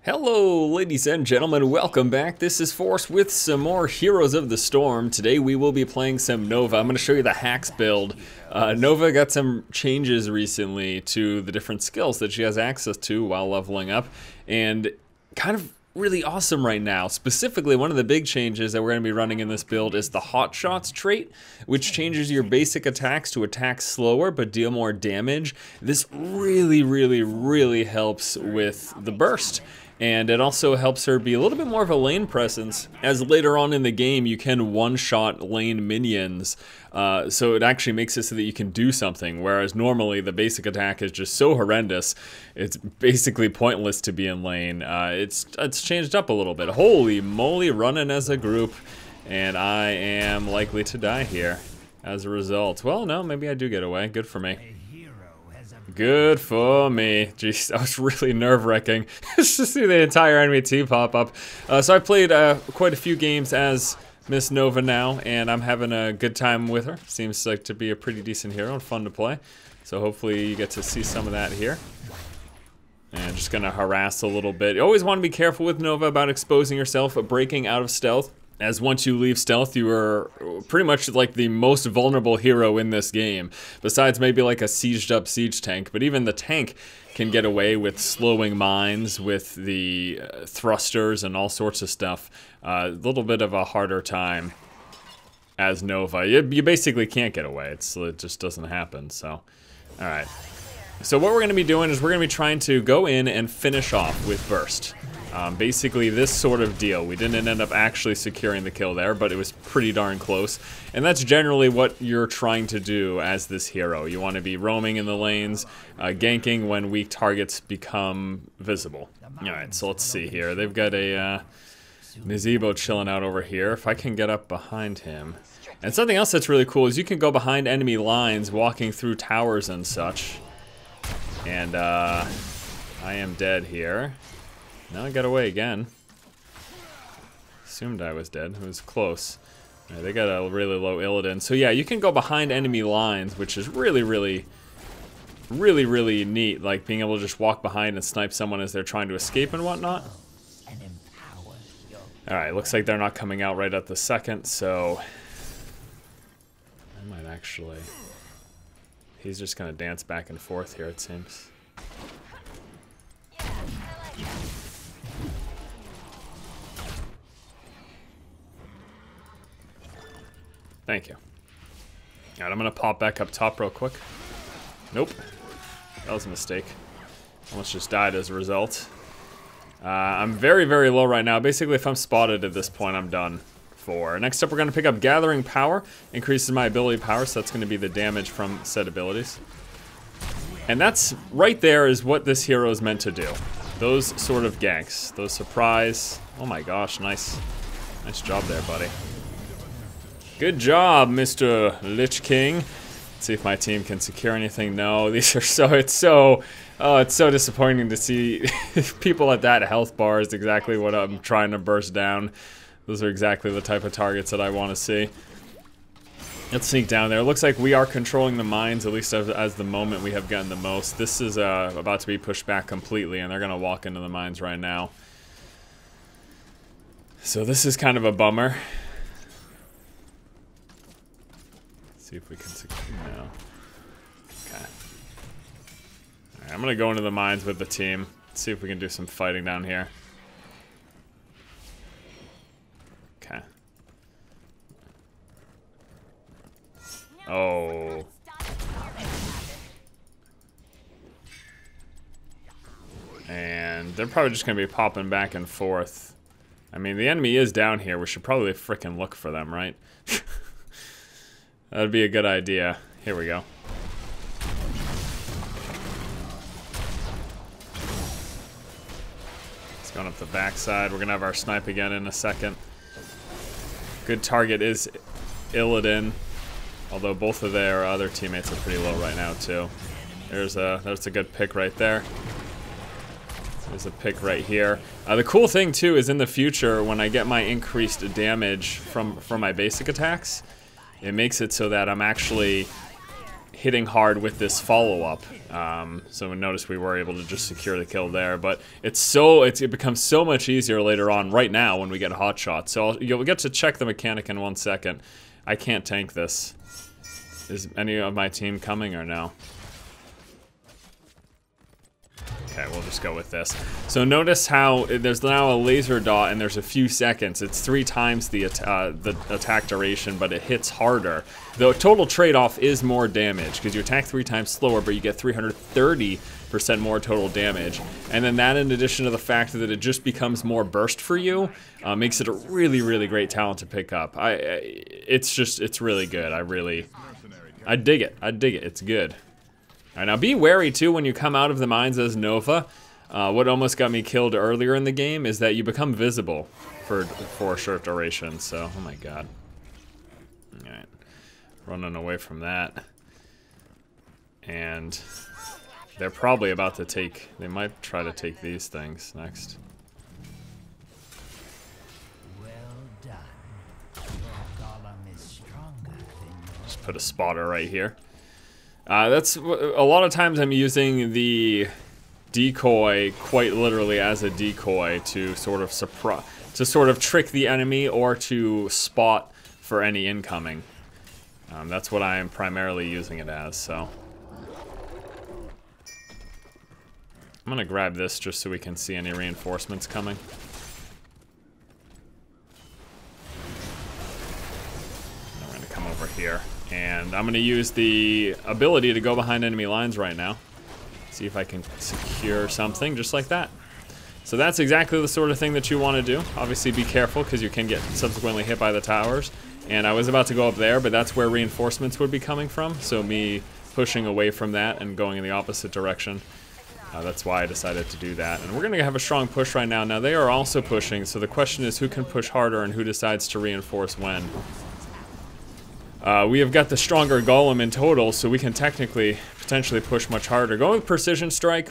Hello ladies and gentlemen, welcome back. This is Force with some more Heroes of the Storm. Today we will be playing some Nova. I'm going to show you the hacks build. Nova got some changes recently to the different skills that she has access to while leveling up, and kind of really awesome right now. Specifically, one of the big changes that we're going to be running in this build is the Hot Shots trait, which changes your basic attacks to attack slower but deal more damage. This really helps with the burst. And it also helps her be a little bit more of a lane presence, as later on in the game you can one-shot lane minions. So it actually makes it so that you can do something, whereas normally the basic attack is just so horrendous, it's basically pointless to be in lane. It's changed up a little bit. Holy moly, running as a group, and I am likely to die here as a result. Well, no, maybe I do get away. Good for me. Good for me. Jeez, that was really nerve-wracking just to see the entire enemy team pop up. So I've played quite a few games as Miss Nova now, and I'm having a good time with her. Seems like to be a pretty decent hero and fun to play. So hopefully you get to see some of that here. And just gonna harass a little bit. You always want to be careful with Nova about exposing yourself, breaking out of stealth, as once you leave stealth, you are pretty much like the most vulnerable hero in this game, besides maybe like a sieged up siege tank. But even the tank can get away with slowing mines, with the thrusters and all sorts of stuff. A little bit of a harder time as Nova. You basically can't get away. It just doesn't happen. So, all right. So what we're going to be doing is we're going to be trying to go in and finish off with burst. Basically this sort of deal. We didn't end up actually securing the kill there, but it was pretty darn close. And that's generally what you're trying to do as this hero. You want to be roaming in the lanes, ganking when weak targets become visible. Alright, so let's see here. They've got a Nazebo chilling out over here. If I can get up behind him. And something else that's really cool is you can go behind enemy lines walking through towers and such. And I am dead here. No, I got away again. Assumed I was dead. It was close. Right, they got a really low Illidan. So yeah, you can go behind enemy lines, which is really neat. Like being able to just walk behind and snipe someone as they're trying to escape and whatnot. Alright, looks like they're not coming out right at the second, so I might actually... He's just gonna dance back and forth here, it seems. Thank you. Alright, I'm gonna pop back up top real quick. Nope. That was a mistake. Almost just died as a result. I'm very low right now. Basically, if I'm spotted at this point, I'm done for. Next up, we're gonna pick up Gathering Power. Increases my ability power, so that's gonna be the damage from said abilities. And that's, right there is what this hero is meant to do. Those sort of ganks. Those surprise. Oh my gosh, nice job there, buddy. Good job, Mr. Lich King. Let's see if my team can secure anything. No, these are it's so disappointing to see people at that health bar is exactly what I'm trying to burst down. Those are exactly the type of targets that I want to see. Let's sneak down there. It looks like we are controlling the mines, at least as the moment we have gotten the most. This is about to be pushed back completely, and they're going to walk into the mines right now. So this is kind of a bummer. See if we can secure now. Okay. Alright, I'm gonna go into the mines with the team. See if we can do some fighting down here. Okay. Oh. And they're probably just gonna be popping back and forth. I mean, the enemy is down here. We should probably frickin' look for them, right? That would be a good idea. Here we go. It's going up the backside. We're going to have our snipe again in a second. Good target is Illidan, although both of their other teammates are pretty low right now too. That's a good pick right there. There's a pick right here. The cool thing too is in the future when I get my increased damage from my basic attacks, it makes it so that I'm actually hitting hard with this follow-up. So notice we were able to just secure the kill there, but it becomes so much easier later on, right now, when we get hot shots. So you'll get to check the mechanic in 1 second. I can't tank this. Is any of my team coming or no? Okay, we'll just go with this. So notice how there's now a laser dot and there's a few seconds. It's 3 times the attack duration, but it hits harder. The total trade-off is more damage because you attack 3 times slower, but you get 330% more total damage. And then that, in addition to the fact that it just becomes more burst for you, makes it a really, really great talent to pick up. It's really good. I dig it. It's good. All right, now be wary too when you come out of the mines as Nova. What almost got me killed earlier in the game is that you become visible for a short duration. So, oh my god. All right, running away from that. And they're probably about to take, they might try to take these things next. Well done. Your golem is stronger than Just put a spotter right here. That's a lot of times I'm using the decoy quite literally as a decoy to sort of trick the enemy or to spot for any incoming. That's what I am primarily using it as. So I'm gonna grab this just so we can see any reinforcements coming. And we're gonna come over here. And I'm going to use the ability to go behind enemy lines right now. See if I can secure something just like that. So that's exactly the sort of thing that you want to do. Obviously be careful because you can get subsequently hit by the towers. And I was about to go up there, but that's where reinforcements would be coming from. So me pushing away from that and going in the opposite direction. That's why I decided to do that. And we're going to have a strong push right now. Now they are also pushing, so the question is who can push harder and who decides to reinforce when. We have got the stronger golem in total, so we can potentially push much harder. Going with precision strike,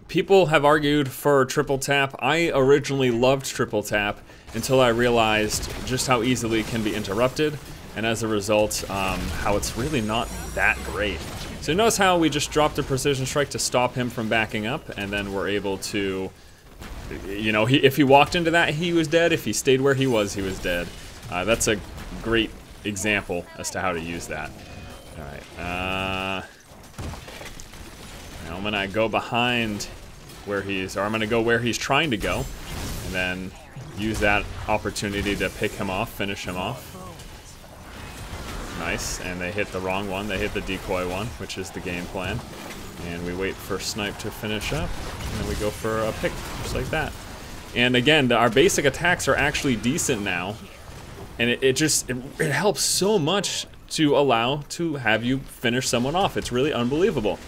people have argued for triple tap. I originally loved triple tap until I realized just how easily it can be interrupted, and as a result, how it's really not that great. So notice how we just dropped a precision strike to stop him from backing up, and then we're able to, you know, if he walked into that, he was dead. If he stayed where he was dead. That's a great example as to how to use that. All right. Now I'm gonna go behind where I'm gonna go where he's trying to go, and then use that opportunity to pick him off, finish him off. Nice, and they hit the wrong one. They hit the decoy one, which is the game plan. And we wait for Snipe to finish up, and then we go for a pick, just like that. And again, our basic attacks are actually decent now. And it helps so much to allow to have you finish someone off. It's really unbelievable.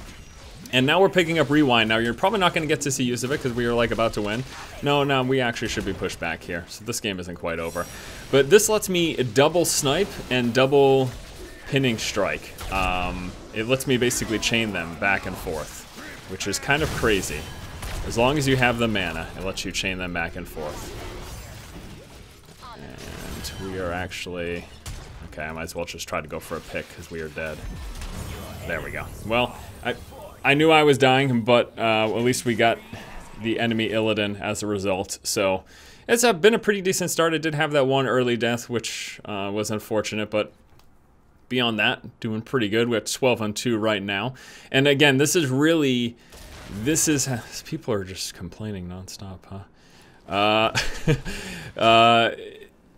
And now we're picking up rewind. Now you're probably not going to get to see use of it because we are like about to win. No, we actually should be pushed back here. So this game isn't quite over. But this lets me double snipe and double pinning strike. It lets me basically chain them back and forth, which is kind of crazy. As long as you have the mana, it lets you chain them back and forth. We are actually... Okay, I might as well just try to go for a pick because we are dead. There we go. Well, I knew I was dying, but at least we got the enemy Illidan as a result. So it's been a pretty decent start. I did have that one early death, which was unfortunate, but beyond that, doing pretty good. We're at 12-2 right now. And again, this is people are just complaining nonstop, huh?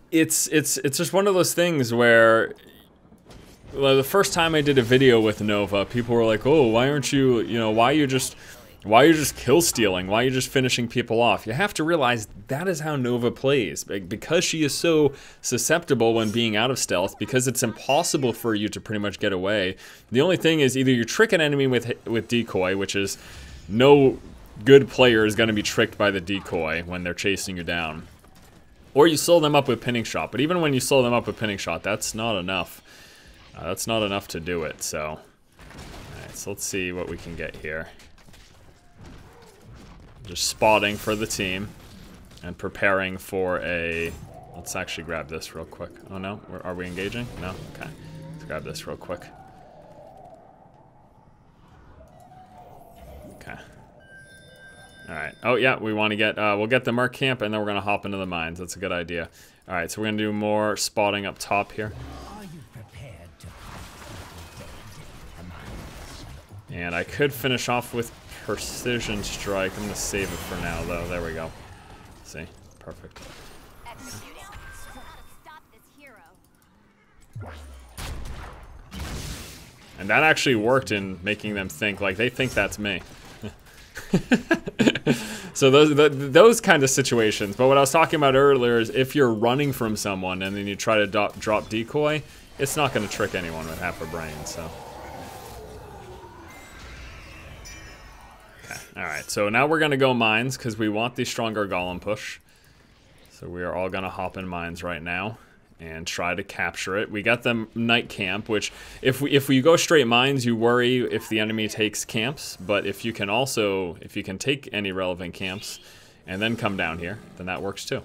It's just one of those things where, well, the first time I did a video with Nova, people were like, "Oh, why aren't you, why are you just kill stealing? Why are you just finishing people off?" You have to realize that is how Nova plays, because she is so susceptible when being out of stealth, because it's impossible for you to pretty much get away. The only thing is either you trick an enemy with decoy, which is no good player is going to be tricked by the decoy when they're chasing you down. Or you slow them up with pinning shot, but even when you slow them up with pinning shot, that's not enough. That's not enough to do it, so... Alright, so let's see what we can get here. Just spotting for the team, and preparing for a... Let's actually grab this real quick. Oh no, are we engaging? No? Okay, let's grab this real quick. All right. Oh yeah, we want to get. We'll get the Merc camp, and then we're gonna hop into the mines. That's a good idea. All right, so we're gonna do more spotting up top here. Are you prepared to And I could finish off with Precision Strike. I'm gonna save it for now, though. There we go. See, perfect. And that actually worked in making them think, like, they think that's me. So those kind of situations. But what I was talking about earlier is if you're running from someone and then you try to drop decoy, it's not going to trick anyone with half a brain, so. Okay, alright, so now we're going to go mines because we want the stronger golem push. So we are all going to hop in mines right now and try to capture it. We got the night camp, which if we go straight mines, you worry if the enemy takes camps, but if you can take any relevant camps and then come down here, then that works too.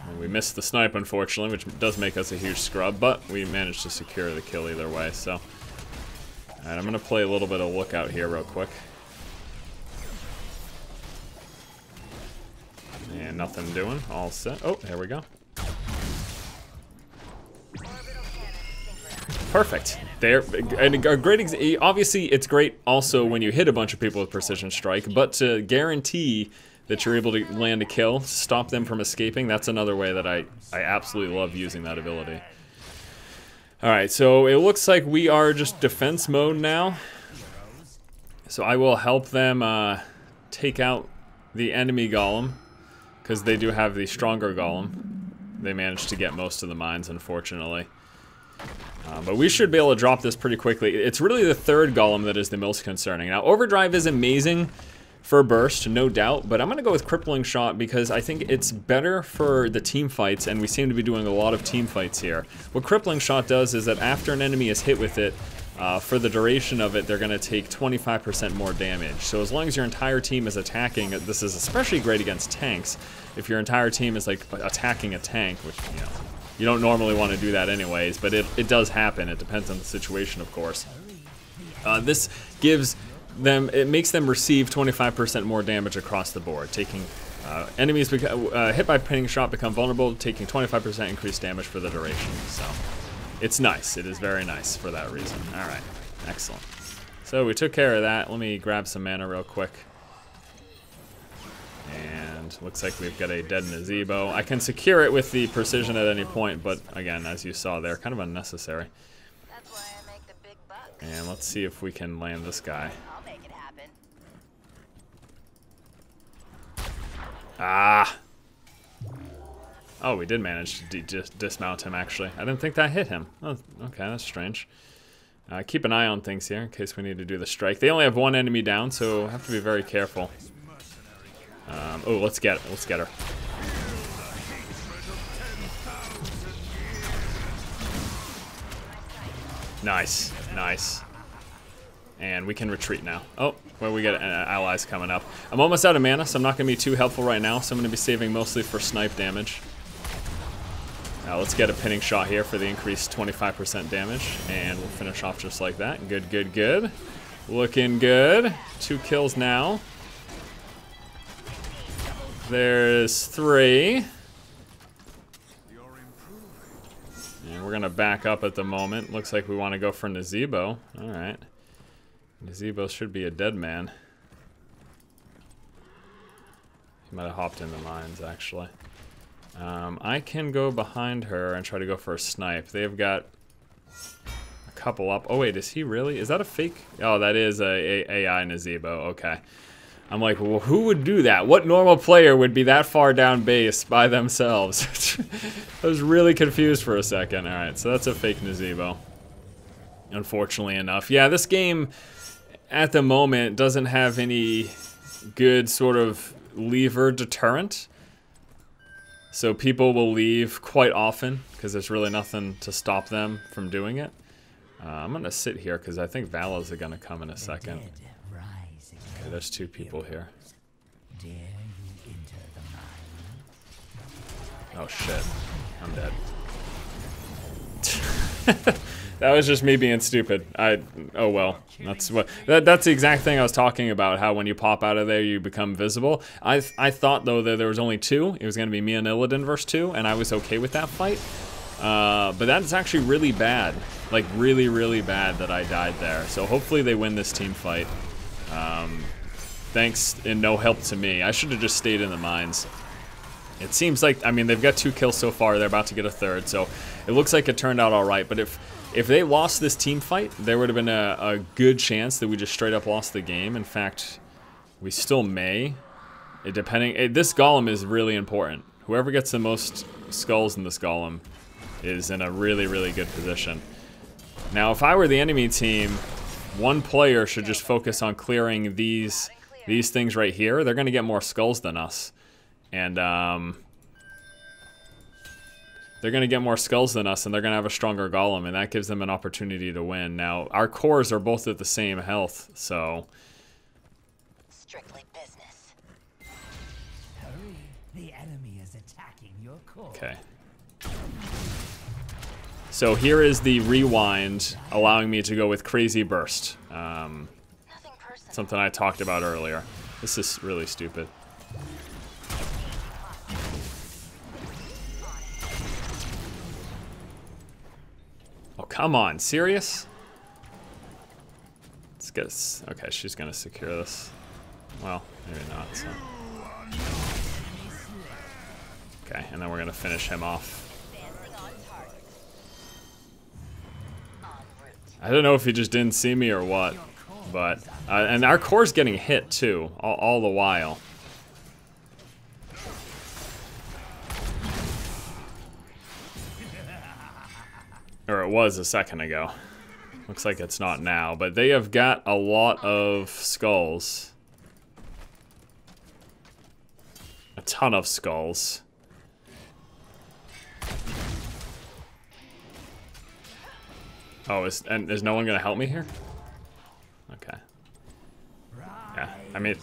And we missed the snipe, unfortunately, which does make us a huge scrub, but we managed to secure the kill either way, so. Alright, I'm gonna play a little bit of lookout here real quick. And nothing doing, all set. Oh, there we go. Perfect. There, and a great. Obviously, it's great also when you hit a bunch of people with Precision Strike, but to guarantee that you're able to land a kill, stop them from escaping, that's another way that I absolutely love using that ability. All right, so it looks like we are just defense mode now. So I will help them take out the enemy golem, because they do have the stronger golem. They managed to get most of the mines, unfortunately. But we should be able to drop this pretty quickly. It's really the third golem that is the most concerning. Now, Overdrive is amazing for burst, no doubt, but I'm going to go with Crippling Shot because I think it's better for the team fights, and we seem to be doing a lot of team fights here. What Crippling Shot does is that after an enemy is hit with it, for the duration of it, they're going to take 25% more damage. So as long as your entire team is attacking, this is especially great against tanks. If your entire team is like attacking a tank, which, you know, you don't normally want to do that anyways, but it does happen. It depends on the situation, of course. This gives them, it makes them receive 25% more damage across the board. Taking enemies hit by Crippling Shot become vulnerable, taking 25% increased damage for the duration. So it's nice. It is very nice for that reason. All right, excellent. So we took care of that. Let me grab some mana real quick. And looks like we've got a dead Nazebo. I can secure it with the precision at any point, but again, as you saw there, kind of unnecessary. That's why I make the big bucks. And let's see if we can land this guy. I'll make it happen. Ah! Oh, we did manage to just dismount him, actually. I didn't think that hit him. Oh, okay, that's strange. Keep an eye on things here in case we need to do the strike. They only have one enemy down, so have to be very careful. Oh, let's get it. Let's get her. Nice, nice. And we can retreat now. Oh, well, we got allies coming up. I'm almost out of mana, so I'm not going to be too helpful right now, so I'm going to be saving mostly for snipe damage. Now let's get a pinning shot here for the increased 25% damage, and we'll finish off just like that. Good, good, good. Looking good. 2 kills now. There's 3. And we're going to back up at the moment. Looks like we want to go for Nazebo. Alright. Nazebo should be a dead man. He might have hopped in the mines, actually. I can go behind her and try to go for a snipe. They've got a couple up. Oh, wait, is he really? Is that a fake? Oh, that is a AI Nazebo. Okay. I'm like, well, who would do that? What normal player would be that far down base by themselves? I was really confused for a second. All right, so that's a fake Nazebo, unfortunately enough. Yeah, this game at the moment doesn't have any good sort of lever deterrent. So people will leave quite often because there's really nothing to stop them from doing it. I'm going to sit here because I think Valas are going to come in a second. Okay, there's 2 people here. Oh shit, I'm dead. That was just me being stupid. Oh well. That's the exact thing I was talking about, how when you pop out of there you become visible. I thought though that there was only 2. It was gonna be me and Illidan versus 2, and I was okay with that fight. But that's actually really bad. Like really, really bad that I died there. So hopefully they win this team fight. Thanks and no help to me. I should have just stayed in the mines. It seems like, I mean, they've got 2 kills so far. They're about to get a 3rd, so it looks like it turned out all right. But if they lost this team fight, there would have been a good chance that we just straight up lost the game. In fact, we still may. This golem is really important. Whoever gets the most skulls in this golem is in a really, really good position. Now, if I were the enemy team, one player should just focus on clearing these things right here. They're going to get more skulls than us. And they're going to get more skulls than us, and they're going to have a stronger golem, and that gives them an opportunity to win. Now, our cores are both at the same health, so... Strictly business. Hurry, the enemy is attacking your core. Okay. So here is the rewind, allowing me to go with Crazy Burst. Nothing personal. Something I talked about earlier. This is really stupid. Oh, come on. Serious? Let's get... Okay, she's gonna secure this. Well, maybe not, so... Okay, and then we're gonna finish him off. I don't know if he just didn't see me or what, but... and our core's getting hit, too, all the while. Or it was a second ago. Looks like it's not now, but they have got a lot of skulls. A ton of skulls. Oh, is no one gonna help me here? Okay. Yeah, I mean,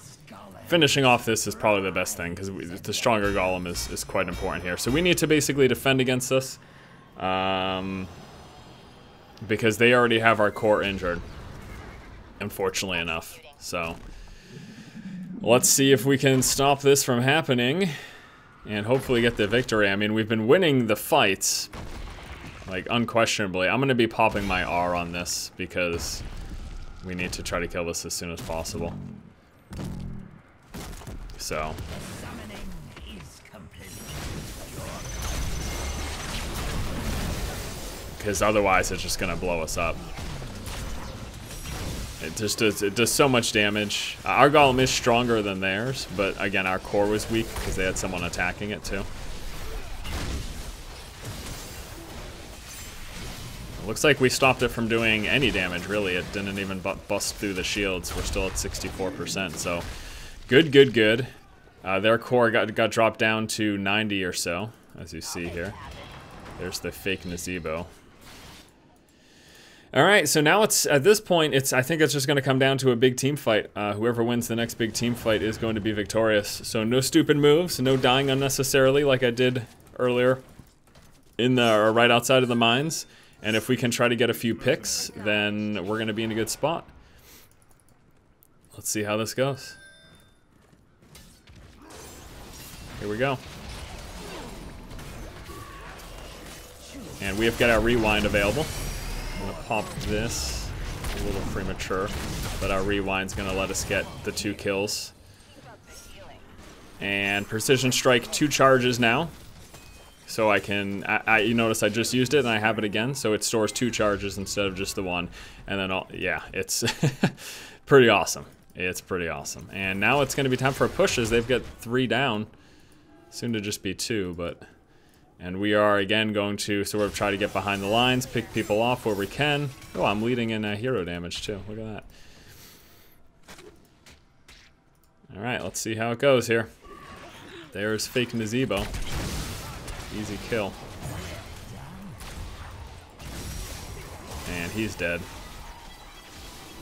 finishing off this is probably the best thing, because the stronger golem is quite important here. So we need to basically defend against this. Because they already have our core injured, unfortunately enough. So let's see if we can stop this from happening and hopefully get the victory. I mean, we've been winning the fights, like, unquestionably. I'm going to be popping my R on this because we need to try to kill this as soon as possible. So... because otherwise it's just gonna blow us up. It does so much damage. Our golem is stronger than theirs, but again, our core was weak because they had someone attacking it too. It looks like we stopped it from doing any damage, really. It didn't even bust through the shields. We're still at 64%, so good, good, good. Their core got dropped down to 90 or so, as you see here. There's the fake Nazebo. All right, so now it's at this point, I think it's just going to come down to a big team fight. Whoever wins the next big team fight is going to be victorious. So no stupid moves, no dying unnecessarily like I did earlier or right outside of the mines. And if we can try to get a few picks, then we're going to be in a good spot. Let's see how this goes. Here we go. And we have got our rewind available. I'm gonna pop this. A little premature, but our rewind's gonna let us get the 2 kills. And precision strike 2 charges now. So I can, you notice I just used it and I have it again, so it stores 2 charges instead of just the 1. And then, yeah, it's pretty awesome. It's pretty awesome. And now it's gonna be time for pushes. They've got 3 down. Soon to just be 2, but... And we are, again, going to sort of try to get behind the lines, pick people off where we can. Oh, I'm leading in hero damage, too. Look at that. All right, let's see how it goes here. There's fake Nazebo. Easy kill. And he's dead.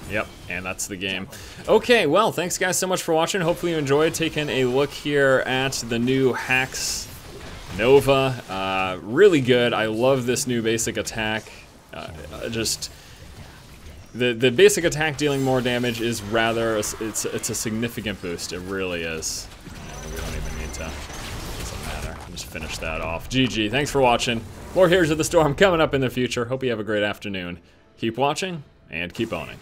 Yep, and that's the game. Okay, well, thanks guys so much for watching. Hopefully you enjoyed taking a look here at the new hacks Nova, really good. I love this new basic attack. Just the basic attack dealing more damage is rather it's a significant boost. It really is. We don't even need to. Doesn't matter. Just finish that off. GG. Thanks for watching. More Heroes of the Storm coming up in the future. Hope you have a great afternoon. Keep watching and keep owning.